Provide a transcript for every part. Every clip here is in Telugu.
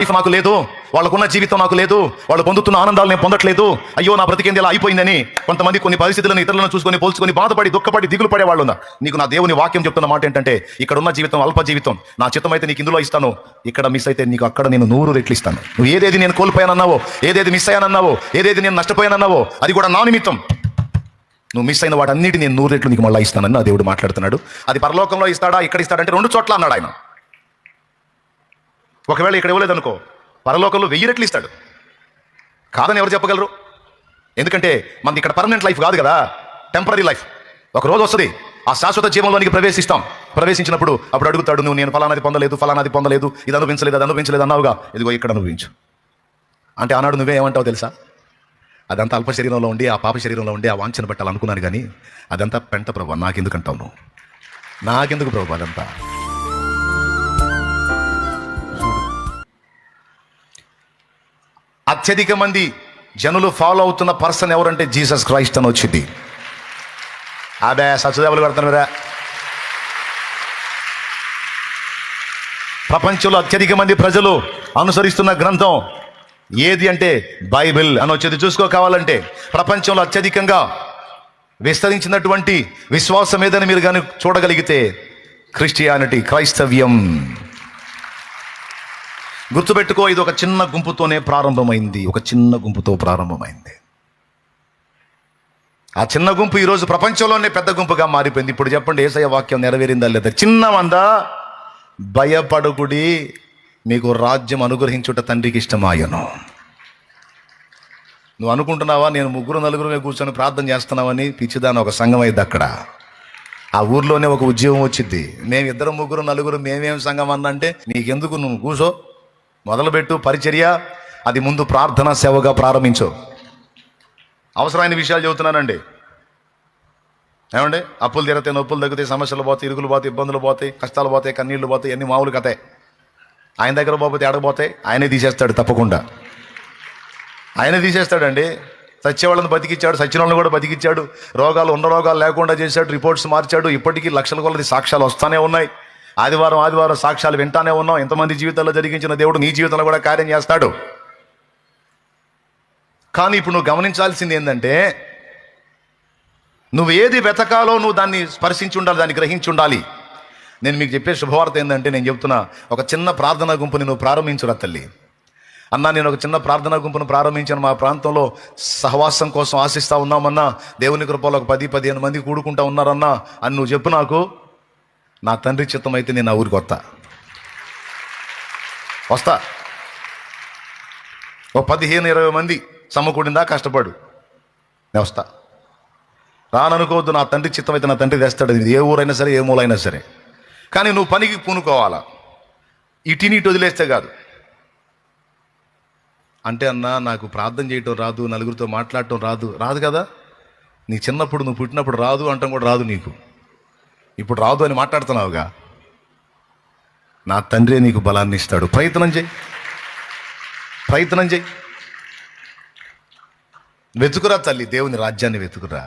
లైఫ్ నాకు లేదు, వాళ్ళకున్న జీవితం నాకు లేదు, వాళ్ళు పొందుతున్న ఆనందాలు నేను పొందట్లేదు, అయ్యో నా బ్రతికేంది ఇలా అయిపోయిందని కొంతమంది కొన్ని పరిస్థితులను ఇతరులను చూసుకొని పోల్చుకొని బాధపడి దుఃఖపడి దిగులు పడే వాళ్ళు ఉన్నారు. నీకు నా దేవుని వాక్యం చెప్తున్న మాట ఏంటంటే, ఇక్కడ ఉన్న జీవితం అల్ప జీవితం, నా చిత్తం అయితే నీకు ఇందులో ఇస్తాను, ఇక్కడ మిస్ అయితే నీకు అక్కడ నేను 100 రెట్లు ఇస్తాను. నువ్వు ఏదేది నేను కోల్పోయానన్నావో, ఏదేది మిస్ అయ్యానన్నావో, ఏదేది నేను నష్టపోయానన్నావో అది కూడా నా నిమిత్తం. నువ్వు మిస్ అయిన వాటన్నిటి నేను 100 రెట్లు నీకు మళ్ళీ ఇస్తానని నా దేవుడు మాట్లాడుతున్నాడు. అది పరలోకంలో ఇస్తాడా ఇక్కడ ఇస్తాడంటే 2 చోట్ల అన్నాడు ఆయన. ఒకవేళ ఇక్కడ ఇవ్వలేదనుకో, పరలోకంలో 1000 రెట్లు ఇస్తాడు. కాదని ఎవరు చెప్పగలరు? ఎందుకంటే మనది ఇక్కడ పర్మనెంట్ లైఫ్ కాదు కదా, టెంపరీ లైఫ్. ఒక రోజు వస్తుంది, ఆ శాశ్వత జీవంలోనికి ప్రవేశించినప్పుడు అప్పుడు అడుగుతాడు, నువ్వు నేను ఫలానాది పొందలేదు, ఇది అనుభవించలేదు అన్నావుగా, ఇదిగో ఇక్కడ అనుభవించు అంటే ఆనాడు నువ్వే ఏమంటావు తెలుసా? అదంతా అల్ప శరీరంలో ఉండి, ఆ పాప శరీరంలో ఉండి ఆ వాంఛన బట్టాలి అనుకున్నాను కానీ అదంతా పెంట ప్రభు, నాకెందుకు అంటావు నువ్వు? నాకెందుకు ప్రభు అదంతా? అత్యధిక మంది జనులు ఫాలో అవుతున్న పర్సన్ ఎవరంటే జీసస్ క్రైస్ట్ అని వచ్చింది. అదే సత్యదేవులు పెడుతున్నారా? ప్రపంచంలో అత్యధిక మంది ప్రజలు అనుసరిస్తున్న గ్రంథం ఏది అంటే బైబిల్ అని వచ్చేది. చూసుకో కావాలంటే ప్రపంచంలో అత్యధికంగా విస్తరించినటువంటి విశ్వాసం ఏదని మీరు కానీ చూడగలిగితే క్రిస్టియానిటీ, క్రైస్తవ్యం. గుర్తుపెట్టుకో, ఇది ఒక చిన్న గుంపుతోనే ప్రారంభమైంది, ఒక చిన్న గుంపుతో ప్రారంభమైంది. ఆ చిన్న గుంపు ఈరోజు ప్రపంచంలోనే పెద్ద గుంపుగా మారిపోయింది. ఇప్పుడు చెప్పండి, యేసయ్య వాక్యం నెరవేరిందా లేదా? చిన్నమందా భయపడుకుడి, మీకు రాజ్యం అనుగ్రహించుట తండ్రికి ఇష్టమాయను. నువ్వు అనుకుంటున్నావా నేను 3-4 కూర్చొని ప్రార్థన చేస్తున్నావని? పిచ్చిదాన్ని, ఒక సంఘం అయింది అక్కడ. ఆ ఊర్లోనే ఒక ఉద్యోగం వచ్చింది. మేము 2-3-4 మేమేం సంఘం అన్నంటే, నీకెందుకు, నువ్వు కూర్చో, మొదలుపెట్టు పరిచర్య, అది ముందు ప్రార్థనా సేవగా ప్రారంభించు. అవసరమైన విషయాలు చెబుతున్నానండి. ఏమండి, అప్పులు తీరతాయి, నొప్పులు తగ్గుతాయి, సమస్యలు పోతాయి, ఇరుగులు పోతాయి, ఇబ్బందులు పోతాయి, కష్టాలు పోతాయి, కన్నీళ్లు పోతాయి, అన్ని మామూలు కథే. ఆయన దగ్గర పోతే ఎడకపోతాయి, ఆయనే తీసేస్తాడు, తప్పకుండా ఆయనే తీసేస్తాడండి. చచ్చేవాళ్ళని బతికిచ్చాడు, చచ్చిన వాళ్ళని కూడా బతికిచ్చాడు, రోగాలు ఉన్న రోగాలు లేకుండా చేశాడు, రిపోర్ట్స్ మార్చాడు. ఇప్పటికీ లక్షల కొలది సాక్ష్యాలు వస్తానే ఉన్నాయి. ఆదివారం సాక్ష్యాలు వింటానే ఉన్నాం. ఎంతమంది జీవితాల్లో జరిగించిన దేవుడు నీ జీవితంలో కూడా కార్యం చేస్తాడు. కానీ ఇప్పుడు నువ్వు గమనించాల్సింది ఏంటంటే, నువ్వు ఏది వెతకాలో నువ్వు దాన్ని స్పర్శించి ఉండాలి, దాన్ని గ్రహించి ఉండాలి. నేను మీకు చెప్పే శుభవార్త ఏంటంటే, నేను చెప్తున్నా, ఒక చిన్న ప్రార్థనా గుంపుని నువ్వు ప్రారంభించురా తల్లి. అన్నా, నేను ఒక చిన్న ప్రార్థనా గుంపును ప్రారంభించాను, మా ప్రాంతంలో సహవాసం కోసం ఆశిస్తూ ఉన్నామన్నా, దేవుని కృపలో ఒక 10-15 మంది కూడుకుంటా ఉన్నారన్నా అని నువ్వు చెప్పు నాకు. నా తండ్రి చిత్తం అయితే నేను ఆ ఊరికి వస్తా. ఓ 15-20 మంది సమకూడిందా కష్టపడు, నేను వస్తా. రాననుకోవద్దు, నా తండ్రి చిత్తం అయితే నా తండ్రి తెస్తాడు. ఇది ఏ ఊరైనా సరే, ఏ మూలైనా సరే. కానీ నువ్వు పనికి పూనుకోవాలా, ఇటు వదిలేస్తే కాదు. అంటే అన్నా, నాకు ప్రార్థన చేయటం రాదు, నలుగురితో మాట్లాడటం రాదు కదా. నీ చిన్నప్పుడు నువ్వు పుట్టినప్పుడు రాదు అంటాం కూడా రాదు నీకు. ఇప్పుడు రాదు అని మాట్లాడుతున్నావుగా. నా తండ్రే నీకు బలాన్ని ఇస్తాడు. ప్రయత్నం చేయి. వెతుకురా తల్లి, దేవుని రాజ్యాన్ని వెతుకురా.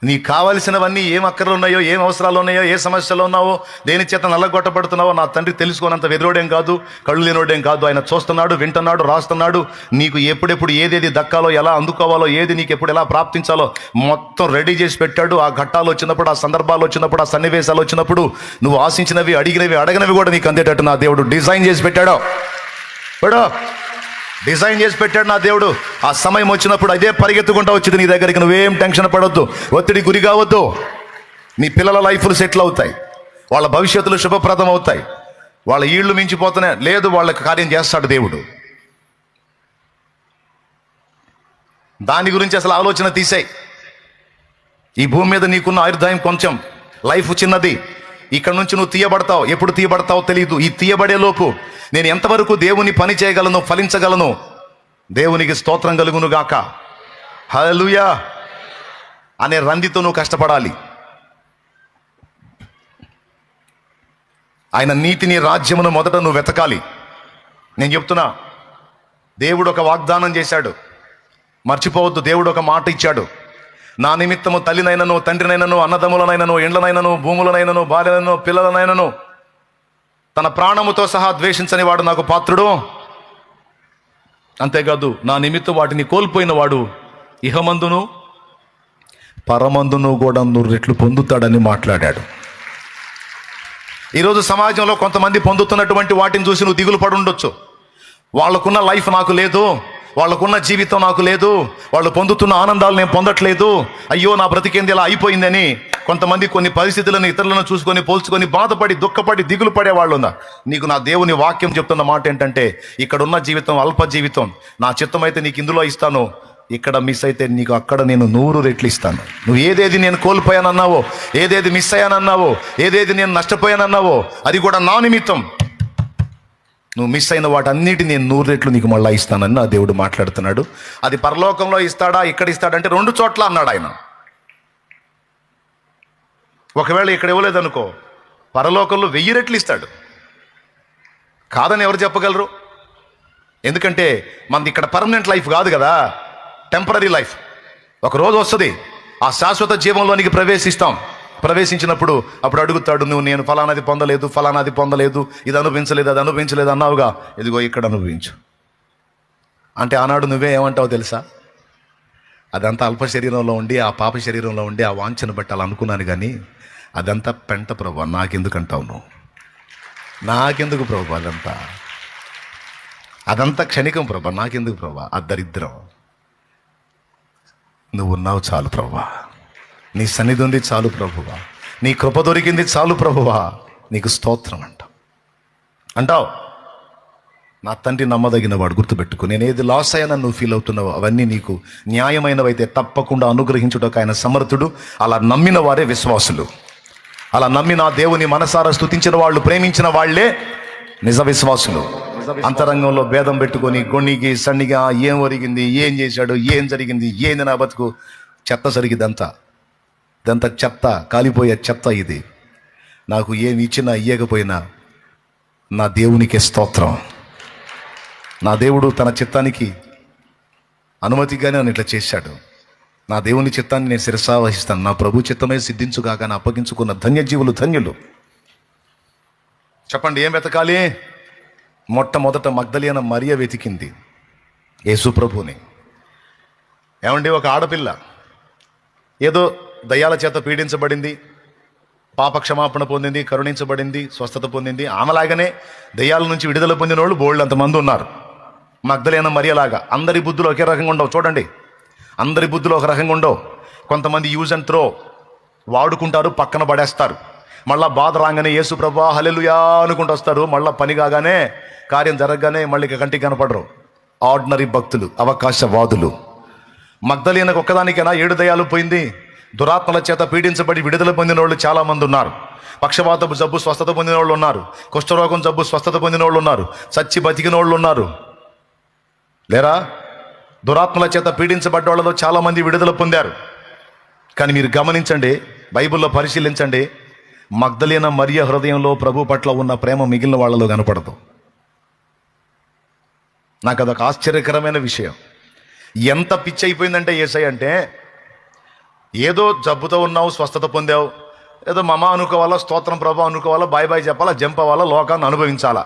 నీకు కావలసినవన్నీ ఏం అక్కర్లు ఉన్నాయో, ఏం అవసరాలు ఉన్నాయో, ఏ సమస్యలు ఉన్నావో, దేని చేత నల్లగొట్టబడుతున్నావో నా తండ్రి తెలుసుకోనంత వెదరోడేం కాదు, కళ్ళు లేనోడేం కాదు. ఆయన చూస్తున్నాడు, వింటున్నాడు, రాస్తున్నాడు. నీకు ఎప్పుడెప్పుడు ఏదేది దక్కాలో, ఎలా అందుకోవాలో, ఏది నీకు ఎప్పుడు ఎలా ప్రాప్తించాలో మొత్తం రెడీ చేసి పెట్టాడు. ఆ ఘట్టాలు వచ్చినప్పుడు, ఆ సందర్భాలు వచ్చినప్పుడు, ఆ సన్నివేశాలు వచ్చినప్పుడు నువ్వు ఆశించినవి, అడగనవి కూడా నీకు అందేటట్టు నా దేవుడు డిజైన్ చేసి పెట్టాడు. నా దేవుడు. ఆ సమయం వచ్చినప్పుడు అదే పరిగెత్తుకుంటా వచ్చింది నీ దగ్గరికి. నువ్వేం టెన్షన్ పడొద్దు, ఒత్తిడి గురి కావద్దు. నీ పిల్లల లైఫ్లు సెటిల్ అవుతాయి, వాళ్ళ భవిష్యత్తులు శుభప్రదం అవుతాయి. వాళ్ళ ఈళ్ళు మించిపోతూనే లేదు, వాళ్ళకి కార్యం చేస్తాడు దేవుడు. దాని గురించి అసలు ఆలోచన తీసేయి. ఈ భూమి మీద నీకున్న ఆయుర్దాయం కొంచెం, లైఫ్ చిన్నది. ఇక్కడ నుంచి నువ్వు తీయబడతావు, ఎప్పుడు తీయబడతావో తెలియదు. ఈ తీయబడే లోపు నేను ఎంతవరకు దేవుని పని చేయగలను, ఫలించగలను. దేవునికి స్తోత్రం కలుగును గాక, హల్లెలూయా అనే రందితో నువ్వు కష్టపడాలి. ఆయన నీతిని, రాజ్యమును మొదట నువ్వు వెతకాలి. నేను చెప్తున్నా, దేవుడు ఒక వాగ్దానం చేశాడు, మర్చిపోవద్దు. దేవుడు ఒక మాట ఇచ్చాడు. నా నిమిత్తము తల్లినైనను, తండ్రినైనను, అన్నదమ్ములనైనను, ఇండ్లనైనను, భూములనైనను, భార్యనైనను, పిల్లలనైనను తన ప్రాణముతో సహా ద్వేషించని వాడు నాకు పాత్రుడు. అంతేకాదు, నా నిమిత్తం వాటిని కోల్పోయిన వాడు ఇహమందును పరమందును కూడా 100 రెట్లు పొందుతాడని మాట్లాడాడు. ఈరోజు సమాజంలో కొంతమంది పొందుతున్నటువంటి వాటిని చూసి నువ్వు దిగులు పడి ఉండొచ్చు. వాళ్ళకున్న లైఫ్ నాకు లేదు, వాళ్ళకున్న జీవితం నాకు లేదు, వాళ్ళు పొందుతున్న ఆనందాలు నేను పొందట్లేదు, అయ్యో నా బ్రతికేంది ఇలా అయిపోయిందని కొంతమంది కొన్ని పరిస్థితులను ఇతరులను చూసుకొని పోల్చుకొని బాధపడి దుఃఖపడి దిగులు పడే వాళ్ళు ఉన్నా. నీకు నా దేవుని వాక్యం చెప్తున్న మాట ఏంటంటే, ఇక్కడున్న జీవితం అల్ప జీవితం, నా చిత్తం అయితే నీకు ఇందులో ఇస్తాను, ఇక్కడ మిస్ అయితే నీకు అక్కడ నేను 100 రెట్లు ఇస్తాను. నువ్వు ఏదేది నేను కోల్పోయానన్నావో, ఏదేది మిస్ అయ్యానన్నావో, ఏదేది నేను నష్టపోయానన్నావో, అది కూడా నా నిమిత్తం. నువ్వు మిస్ అయిన వాటన్నిటి నేను 100 రెట్లు నీకు మళ్ళీ ఇస్తానని నా దేవుడు మాట్లాడుతున్నాడు. అది పరలోకంలో ఇస్తాడా ఇక్కడ ఇస్తాడంటే 2 చోట్ల అన్నాడు ఆయన. ఒకవేళ ఇక్కడ ఇవ్వలేదనుకో, పరలోకంలో 1000 రెట్లు ఇస్తాడు. కాదని ఎవరు చెప్పగలరు? ఎందుకంటే మనది ఇక్కడ పర్మనెంట్ లైఫ్ కాదు కదా, టెంపరీ లైఫ్. ఒక రోజు వస్తుంది, ఆ శాశ్వత జీవంలోనికి ప్రవేశించినప్పుడు అప్పుడు అడుగుతాడు, నువ్వు నేను ఫలానాది పొందలేదు, ఇది అనుభవించలేదు అన్నావుగా, ఇదిగో ఇక్కడ అనుభవించు అంటే ఆనాడు నువ్వే ఏమంటావు తెలుసా? అదంతా అల్ప శరీరంలో ఉండి, ఆ పాప శరీరంలో ఉండి, ఆ వాంఛను బట్టి అలా అనుకున్నాను, కానీ అదంతా పెంట ప్రభు, నాకెందుకు అంటావు నువ్వు? నాకెందుకు ప్రభు? అదంతా క్షణికం ప్రభు, నాకెందుకు ప్రభు? ఆ దరిద్రం. నువ్వు ఉన్నావు చాలు ప్రభువా, నీ సన్నిధి ఉంది చాలు ప్రభువా, నీ కృప దొరికింది చాలు ప్రభువా, నీకు స్తోత్రం అంటావు. నా తండ్రి నమ్మదగిన వాడు, గుర్తుపెట్టుకో. నేను ఏది లాస్ అయ్యానని నువ్వు ఫీల్ అవుతున్నావో అవన్నీ నీకు న్యాయమైనవైతే తప్పకుండా అనుగ్రహించుటకు ఆయన సమర్థుడు. అలా నమ్మిన వారే విశ్వాసులు. అలా నమ్మి నా దేవుని మనసారా స్తుతించిన వాళ్ళు, ప్రేమించిన వాళ్లే నిజ విశ్వాసులు. అంతరంగంలో భేదం పెట్టుకొని గొణిగి సన్నిగా ఏం ఒరిగింది, ఏం చేశాడు, ఏం జరిగింది, ఏంది నా బతుకు, చెత్త జరిగిదంతా, ఇదంతా చెత్త, కాలిపోయే చెత్త ఇది. నాకు ఏమి ఇచ్చినా ఇయ్యకపోయినా నా దేవునికే స్తోత్రం. నా దేవుడు తన చిత్తానికి అనుమతిగానే నన్ను ఇట్లా చేశాడు. నా దేవుని చిత్తాన్ని నేను శిరసా వహిస్తాను. నా ప్రభు చిత్తమే సిద్ధించుగాక అని అప్పగించుకున్న ధన్యజీవులు ధన్యులు. చెప్పండి, ఏం వెతకాలి? మొట్టమొదట మగ్దలియన మరియ వెతికింది యేసు ప్రభుని. ఏమండి, ఒక ఆడపిల్ల ఏదో దయ్యాల చేత పీడించబడింది, పాప క్షమాపణ పొందింది, కరుణించబడింది, స్వస్థత పొందింది. ఆమెలాగానే దయ్యాల నుంచి విడుదల పొందిన వాళ్ళు బోల్డ్ అంతమంది ఉన్నారు. మగ్దలియన మరియలాగా అందరి బుద్ధులు ఒకే రకంగా ఉండవు. చూడండి, అందరి బుద్ధులు ఒక రకంగా ఉండవు. కొంతమంది యూజ్ అండ్ త్రో వాడుకుంటారు, పక్కన పడేస్తారు. మళ్ళీ బాధ రాగానే యేసు ప్రభువా హల్లెలూయా అనుకుంటూ వస్తారు. మళ్ళీ పని కాగానే, కార్యం జరగగానే మళ్ళీ కంటికి కనపడరు. ఆర్డినరీ భక్తులు, అవకాశవాదులు. మగ్దలియనకు ఒక్కదానికైనా 7 దయ్యాలు పోయింది. దురాత్మల చేత పీడించబడి విడుదల పొందిన వాళ్ళు చాలామంది ఉన్నారు. పక్షవాతపు జబ్బు స్వస్థత పొందిన వాళ్ళు ఉన్నారు. కుష్ఠరోగం జబ్బు స్వస్థత పొందిన వాళ్ళు ఉన్నారు. చచ్చి బతికిన వాళ్ళు ఉన్నారు లేరా? దురాత్మల చేత పీడించబడ్డ వాళ్ళలో చాలామంది విడుదల పొందారు. కానీ మీరు గమనించండి, బైబిల్లో పరిశీలించండి, మగ్దలియన మరియ హృదయంలో ప్రభు పట్ల ఉన్న ప్రేమ మిగిలిన వాళ్ళలో కనపడదు. నాకు అదొక ఆశ్చర్యకరమైన విషయం. ఎంత పిచ్చి అయిపోయిందంటే యేసయ్య అంటే, ఏదో జబ్బుతో ఉన్నావు, స్వస్థత పొందావు, ఏదో మమ అనుకోవాలా, స్తోత్రం ప్రభా అనుకోవాలా, బాయ్ బాయ్ చెప్పాలా, జంప్ అవ్వాలా, లోకాన్ని అనుభవించాలా.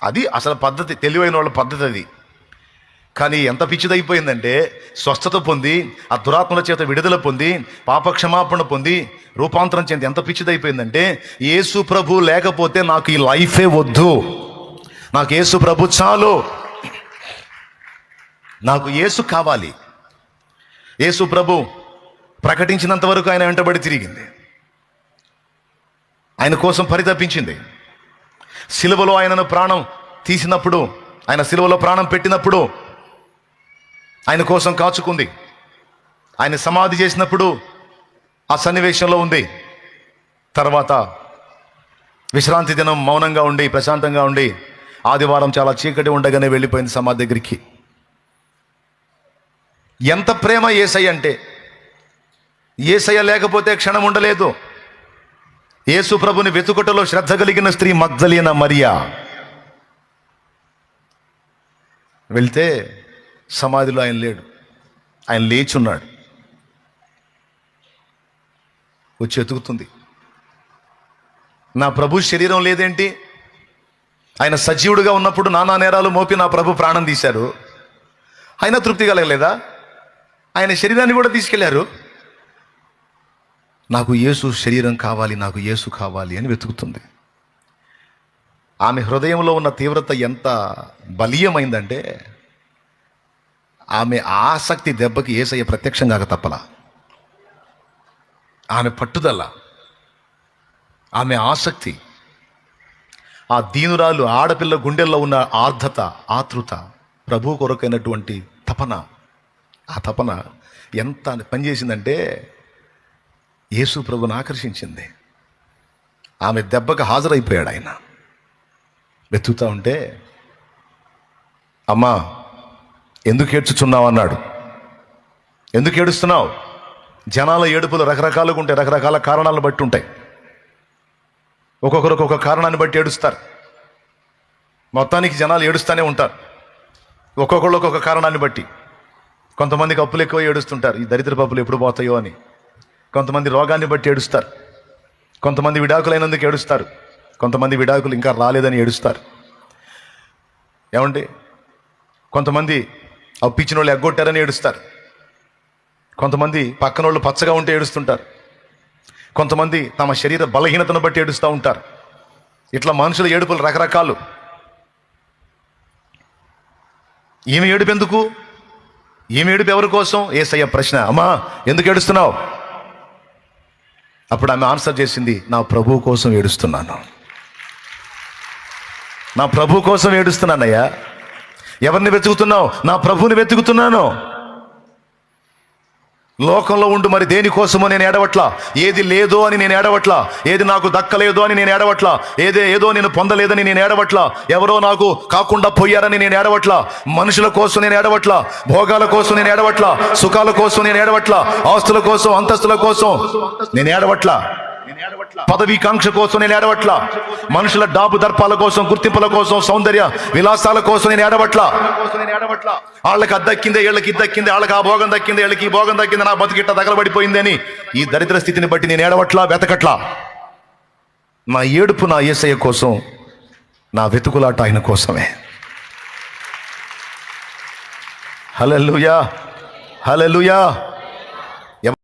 అది అసలు పద్ధతి, తెలివైన వాళ్ళ పద్ధతి అది. కానీ ఎంత పిచ్చిదైపోయిందంటే, స్వస్థత పొంది, ఆ దురాత్మల చేత విడుదల పొంది, పాపక్షమాపణ పొంది, రూపాంతరం చెంది ఎంత పిచ్చిదైపోయిందంటే, యేసు ప్రభు లేకపోతే నాకు ఈ లైఫే వద్దు, నాకు యేసు ప్రభు చాలు, నాకు యేసు కావాలి. యేసు ప్రభు ప్రకటించినంత వరకు ఆయన వెంటబడి తిరిగింది, ఆయన కోసం పరితపించింది. సిలువలో ఆయనను ప్రాణం తీసినప్పుడు, ఆయన సిలువలో ప్రాణం పెట్టినప్పుడు ఆయన కోసం కాచుకుంది. ఆయన సమాధి చేసినప్పుడు ఆ సన్నివేశంలో ఉంది. తర్వాత విశ్రాంతి దినం మౌనంగా ఉండి, ప్రశాంతంగా ఉండి, ఆదివారం చాలా చీకటి ఉండగానే వెళ్ళిపోయింది సమాధి దగ్గరికి. ఎంత ప్రేమ యేసయ్య అంటే, యేసయ్య లేకపోతే క్షణం ఉండలేదు. యేసు ప్రభుని వెతుకుటలో శ్రద్ధ కలిగిన స్త్రీ మగ్దలియన మరియ వెళ్తే సమాధిలో ఆయన లేడు, ఆయన లేచున్నాడు. వచ్చి వెతుకుతుంది, నా ప్రభు శరీరం లేదేంటి, ఆయన సజీవుడిగా ఉన్నప్పుడు నానా నేరాలు మోపి నా ప్రభు ప్రాణం తీశారు. ఆయన తృప్తి కలగలేదా? ఆయన శరీరాన్ని కూడా తీసుకెళ్లారు. నాకు యేసు శరీరం కావాలి, నాకు యేసు కావాలి అని వెతుకుతుంది. ఆమె హృదయంలో ఉన్న తీవ్రత ఎంత బలీయమైందంటే ఆమె ఆసక్తి దెబ్బకి యేసయ్య ప్రత్యక్షం కాక తప్పలా. ఆమె పట్టుదల, ఆమె ఆసక్తి, ఆ దీనురాలు ఆడపిల్ల గుండెల్లో ఉన్న ఆర్ద్రత, ఆతృత, ప్రభు కొరకైనటువంటి తపన, ఆ తపన ఎంత పనిచేసిందంటే యేసు ప్రభుని ఆకర్షించింది. ఆమె దెబ్బకు హాజరైపోయాడు ఆయన. వెతుకుతా ఉంటే, అమ్మా ఎందుకు ఏడ్చుచున్నావు అన్నాడు. ఎందుకు ఏడుస్తున్నావు? జనాల ఏడుపులు రకరకాలుగా ఉంటాయి, రకరకాల కారణాలను బట్టి ఉంటాయి. ఒక్కొక్కరు ఒక్కొక్క కారణాన్ని బట్టి ఏడుస్తారు. మొత్తానికి జనాలు ఏడుస్తూనే ఉంటారు, ఒక్కొక్కళ్ళు ఒక్కొక్క కారణాన్ని బట్టి. కొంతమందికి అప్పులు ఎక్కువ ఏడుస్తుంటారు, ఈ దరిద్ర అప్పులు ఎప్పుడు పోతాయో అని. కొంతమంది రోగాన్ని బట్టి ఏడుస్తారు, కొంతమంది విడాకులైనందుకు ఏడుస్తారు, కొంతమంది విడాకులు ఇంకా రాలేదని ఏడుస్తారు. ఏమండి, కొంతమంది అప్పిచ్చిన వాళ్ళు ఎగ్గొట్టారని ఏడుస్తారు, కొంతమంది పక్కన వాళ్ళు పచ్చగా ఉంటే ఏడుస్తుంటారు, కొంతమంది తమ శరీర బలహీనతను బట్టి ఏడుస్తూ ఉంటారు. ఇట్లా మనుషుల ఏడుపులు రకరకాలు. ఈమె ఏడుపు ఎందుకు? ఈమె ఏడుపు ఎవరి కోసం? యేసయ్య ప్రశ్న, అమ్మా ఎందుకు ఏడుస్తున్నావు? అప్పుడు ఆమె ఆన్సర్ చేసింది, నా ప్రభు కోసం ఏడుస్తున్నాను, నా ప్రభు కోసం ఏడుస్తున్నానయ్యా. ఎవరిని వెతుకుతున్నావు? నా ప్రభువుని వెతుకుతున్నాను. లోకంలో ఉండు మరి దేనికోసమో నేను ఏడవట్లా, ఏది లేదో అని నేను ఏడవట్లా, ఏది నాకు దక్కలేదో అని నేను ఏడవట్లా, ఏదో నేను పొందలేదని నేను ఏడవట్లా, ఎవరో నాకు కాకుండా పోయారని నేను ఏడవట్లా, మనుషుల కోసం నేను ఏడవట్లా, భోగాల కోసం నేను ఏడవట్లా, సుఖాల కోసం నేను ఏడవట్లా, ఆస్తుల కోసం, అంతస్తుల కోసం నేను ఏడవట్లా, పదవీ కాంక్ష కోసం నేను ఏడవట్లా, మనుషుల డాబు దర్పాల కోసం, గుర్తింపుల కోసం, సౌందర్య విలాసాల కోసం నేను ఏడవట్లా. వాళ్ళకి అది దక్కిందే, వీళ్ళకి ఇది దక్కింది, వాళ్ళకి ఆ భోగం దక్కింది, వీళ్ళకి ఈ భోగం దక్కింది, నా బతికిట్ట తగలబడిపోయింది అని ఈ దరిద్ర స్థితిని బట్టి నేను ఏడవట్లా, వెతకట్లా. నా ఏడుపు నా యేసయ్య కోసం, నా వెతుకులాట ఆయన కోసమే. హల్లెలూయా, హల్లెలూయా.